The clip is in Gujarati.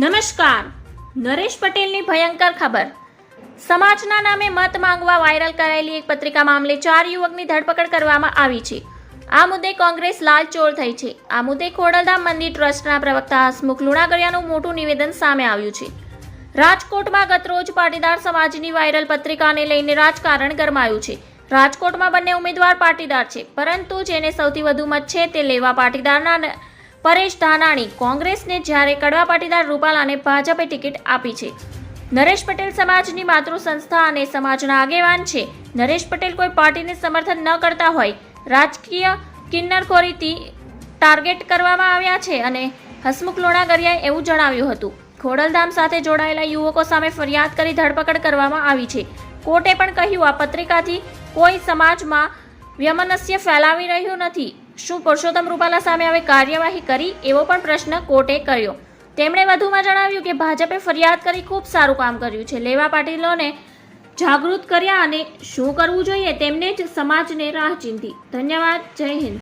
નમસ્કાર. નરેશ પટેલની ભયંકર ખબર. સમાજના નામે મત માંગવા વાયરલ કરાયેલી એક પત્રિકા મામલે 4 યુવકની ધરપકડ કરવામાં આવી છે. આ મુદ્દે કોંગ્રેસ લાલચોળ થઈ છે. આ મુદ્દે ખોડલધામ મંદિર ટ્રસ્ટના પ્રવક્તા હસમુખ લુણાગરિયાનું મોટું નિવેદન સામે આવ્યું છે. રાજકોટમાં ગતરોજ પાટીદાર સમાજની વાયરલ પત્રિકાને લઈને રાજકારણ ગરમાયું છે. રાજકોટમાં બંને ઉમેદવાર પાટીદાર છે, પરંતુ જેને સૌથી વધુ મત છે તે લેવા પાટીદારના પરેશ ધાનાણી કોંગ્રેસને, જ્યારે કડવા પાટીદાર રૂપાલાને ભાજપે ટિકિટ આપી છે. નરેશ પટેલ સમાજની માતૃ સંસ્થા અને સમાજના આગેવાન છે. નરેશ પટેલ કોઈ પાર્ટીને સમર્થન ન કરતા હોય, રાજકીય કિન્નરખોરીથી ટાર્ગેટ કરવામાં આવ્યા છે અને હસમુખ લુણાગરિયાએ એવું જણાવ્યું હતું. ખોડલધામ સાથે જોડાયેલા યુવકો સામે ફરિયાદ કરી ધરપકડ કરવામાં આવી છે. કોર્ટે પણ કહ્યું, આ પત્રિકાથી કોઈ સમાજમાં વ્યમનસ્ય ફેલાવી રહ્યું નથી. શું પુરુષોત્તમ રૂપાલા સામે હવે કાર્યવાહી કરી, એવો પણ પ્રશ્ન કોર્ટે કર્યો. તેમણે વધુમાં જણાવ્યું કે ભાજપે ફરિયાદ કરી ખૂબ સારું કામ કર્યું છે. લેવા પાટીલોને જાગૃત કર્યા અને શું કરવું જોઈએ તેમને જ સમાજને રાહ ચીંધી. ધન્યવાદ. જય હિન્દ.